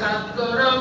Sadguru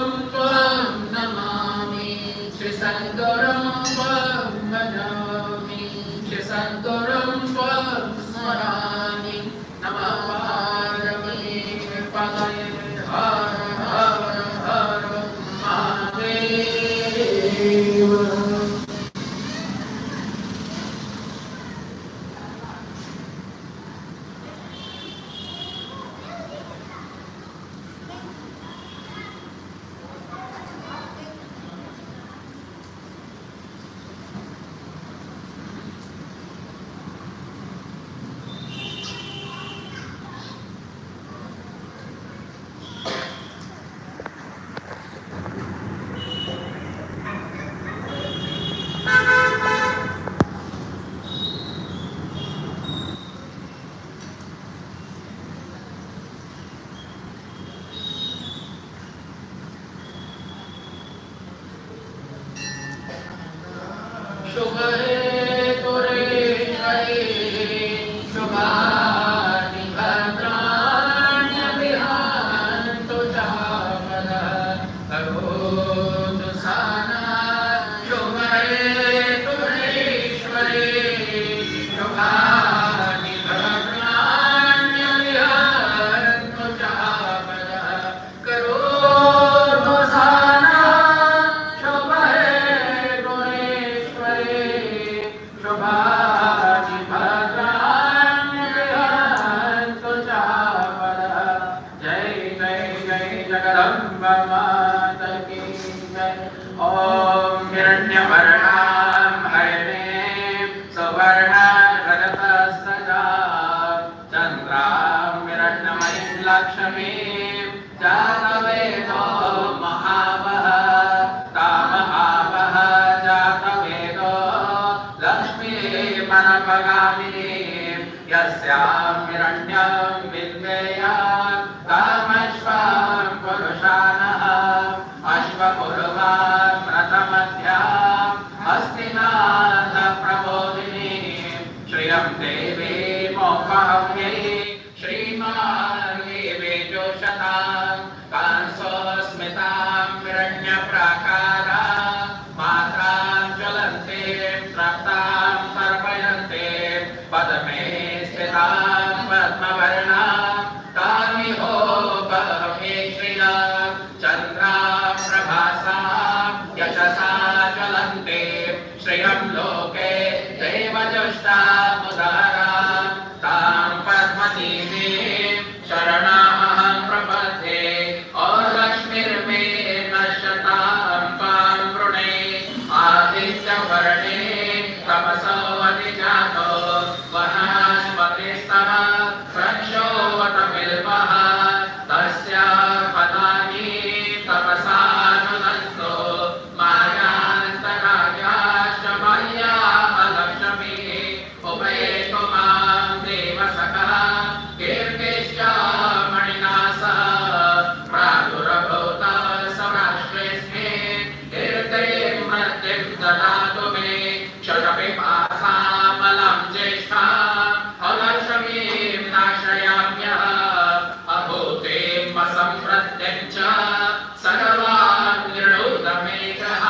हिरण्यमयीं लक्ष्मीं जातवेदो महावः तामहावः जातवेदो लक्ष्मीमनपगामिनीं यस्यां हिरण्यं विद्येयां तामश्वां पुरुषानः अश्वपुरुवां रथमध्याम् अस्तिनाथ प्रबोधिनीं श्रियं देवीमुपहव्यै श्रीमार्गे जोषतां कांसोस्मितां हिरण्यप्राकारां मात्रां ज्वलन्तीं तप्तां तर्पयन्तीं पद्मे स्थितां पद्मवर्णां तामिहोपहव्यै श्रियां चन्द्रां प्रभासां यशसा ज्वलन्तीं श्रियं लोके देवजुष्टामुदारां तां पद्मतीमीं शरणामहं प्रपद्ये और लक्ष्मीर्मे नश्यतां त्वां वृणे आदित्यवर्णे तमसो अधिजातो वनस्पतिस्तव वृक्षोऽवतबिल्वः तस्या फलानि तपसानुदन्तो मायान्तरायाश्च मह्याः लक्ष्मीः उपेतु मां देवसखः कीर्तिश्च मणिना सह प्रादुर्भूतः सौराष्ट्रेऽस्मिन् कीर्तिं मृत्युं ददातु मे क्षरपिपासामलं ज्येष्ठाम् अलक्ष्मीं नाशयाम्यः अभूतिं वसंवृत्तिं च सर्वान् निर्णोदमेघः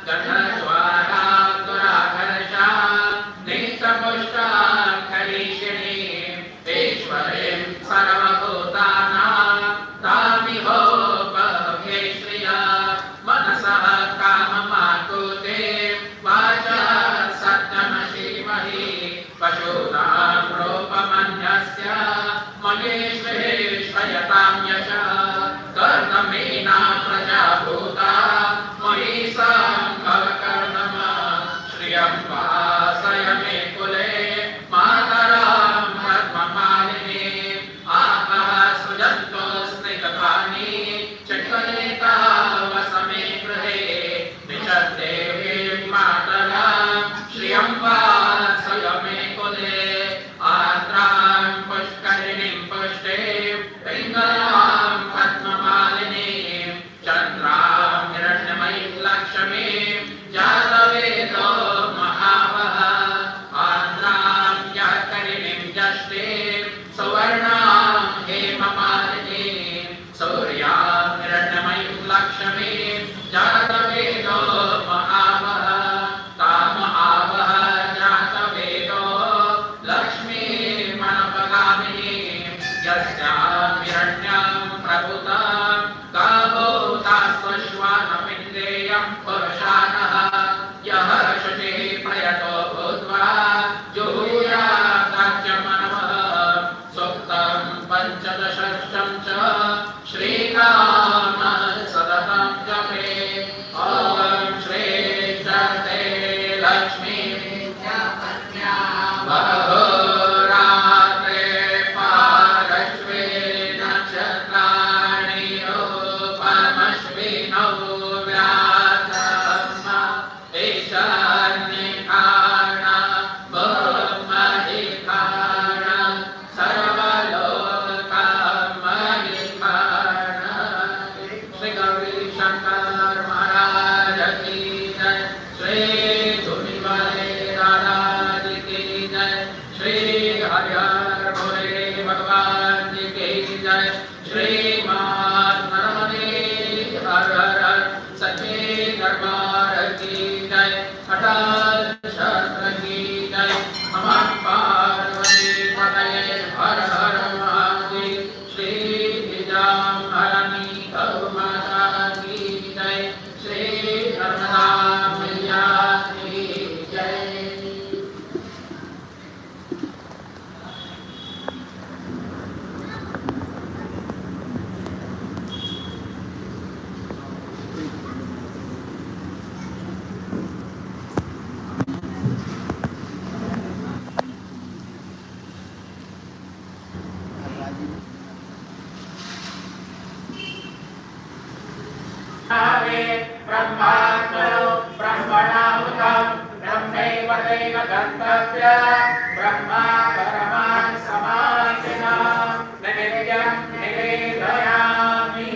गठज्वालां दुराकर्षां नित्यपुष्टां करीषिणीम् ईश्वरीं सर्वभूतानां तामिहोपहव्यै श्रिया मनसः काममाकुतिं वाचा सत्यमशीमहि पशूनां रूपमन्यस्य महेश्वरेश्वयतां यशः कर्दमेना प्रजा भूता मयि सम्भवकर्णमा श्रियं वासय मे कुले मातरां पद्ममालिनीम् आपः सृजन्तो स्निग्धानि चक्कलेतः वसमे गृहे निषद्देवीं मातरां श्रियं वासय मे कुले आर्द्रां पुष्करिणीं पुष्टिं पिङ्गलां पद्ममालिनीं चन्द्रां हिरण्यमयीं लक्ष्मीं जातवेदो महावः आर्द्रां याकरिणीं जष्टिं सुवर्णां हेममालिनीं सूर्यां हिरण्यमयीं लक्ष्मीं जातवेदो महावः तामहावः जातवेदो लक्ष्मीमनपगामिनीं यस्यां हिरण्यं प्रभुतां गावोतास्वश्वानमिन्द्रियं पुरुषानः यः शुचिः प्रयतो भूत्वा जुहूयादाज्यमनवः सूक्तं पञ्चदशष्टं च श्रीकामः सततं जपे ॐ श्री शक्ते लक्ष्मी अहोरात्रे पारश्वे नक्षत्राणि रूपमश्विनौ व्यासम् ईशान्यकारणं भूमहिकारणं सर्वलोकमहिकारणं ब्रह्मात्मनो ब्रह्मणाहुतं ब्रह्मैव तेन गन्तव्य ब्रह्मा परमान् समाधिना निवेद्यं निवेदयामि।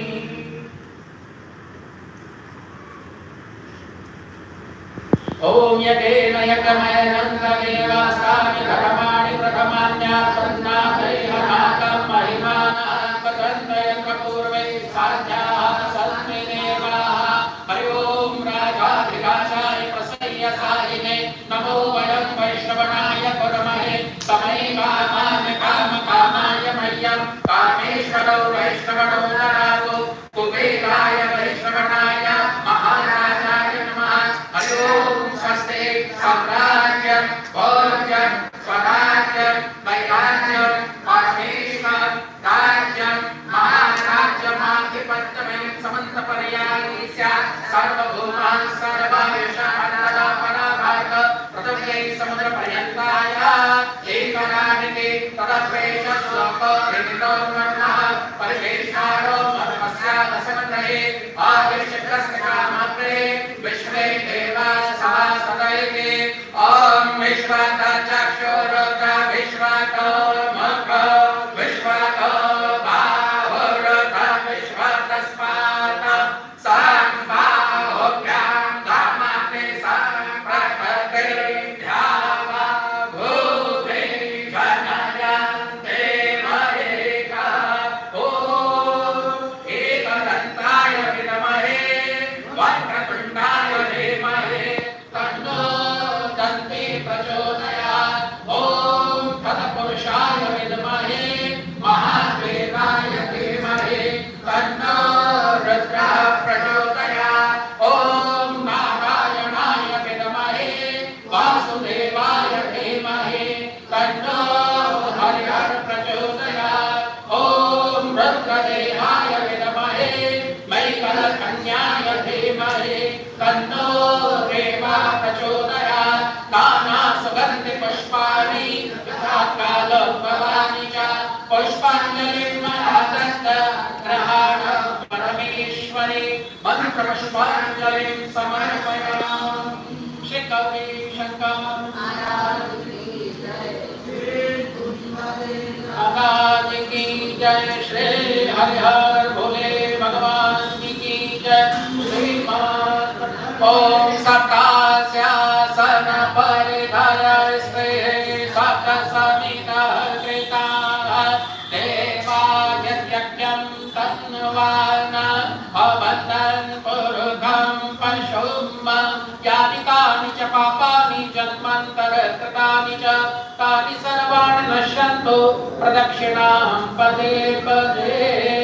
ओम यज्ञेन यज्ञमयनन्ददेवास्तानि धर्माणि प्रथमान्यासन्नाथैहनाकं महिमानः पतन्तयन्त्रपूर्वै साध्याः सन्ति देवाः। हरि ओम राजाधिराजाय प्रसय्यसायिने नमो वयं वैष्णवनाय कुर्महे तमै कामाय मह्यं कामेश्वरो वैष्णवनो ददातु कुबेराय वैष्णवनाय महाराजाय नमः। हरि ओम स्वस्ति साम्राज्यं भोज्यं स्वराज्यं वैराज्यं परमेश्वर राज्यं महाराज्यमाधिपत्यमेव समन्तपर्यायी स्यात् सर्वभूमाः सर्वविषयान्तरा पराभात पृथिव्यै समुद्रपर्यन्ताय एकरानिके तदप्रेष श्लोको विदितो ब्रह्मः परिवेशारो मर्मस्यादसमन्त्रये आदिशक्रस्य कामग्रे विश्वे देवाः सभासदैके ॐ विश्वतचक्षुरुद्र विश्वतो मुखो विश्वतो बाहुरुद्र विश्वतस्मात् सम्बाहुभ्यां धमते सम्प्रकृते ध्यावा भूते जनयन्ते मयेका ॐ एकदन्ताय विद्महे वक्रतुण्डाय धीमहि तन्नो दन्ती प्रचोदयात्। ॐ तत्पुरुषाय विद्महे महादेवाय धीमहि तन्नो रुद्रः प्रचोदयात्। ॐ नारायणाय विद्महे वासुदेवाय धीमहि तन्नो हरिः प्रचोदयात्। ॐ रुद्रदेहाय विद्महे मैकलकन्याय धीमहि तन्नो देवा प्रचोदयात्। नानासुगन्धिपुष्पाणि यथा कालोद्भवानि च पुष्पाञ्जलिं महदत्त ग्रहाण परमेश्वरि मन्त्रपुष्पाञ्जलिं समर्पयामि। श्री गौरी शंकर महाराज की जय। श्री हरिहर भोले भगवान की जय। श्री ओम सप्तास्यासन परिधर स्त्रीः सप्तसमितः कृताः देवा यज्ञं तन्वान् अवन्दन् पुरुषं पशुं यानि कानि च पापानि जन्मान्तरकृतानि च तानि सर्वाणि नश्यन्तु प्रदक्षिणां पदे पदे।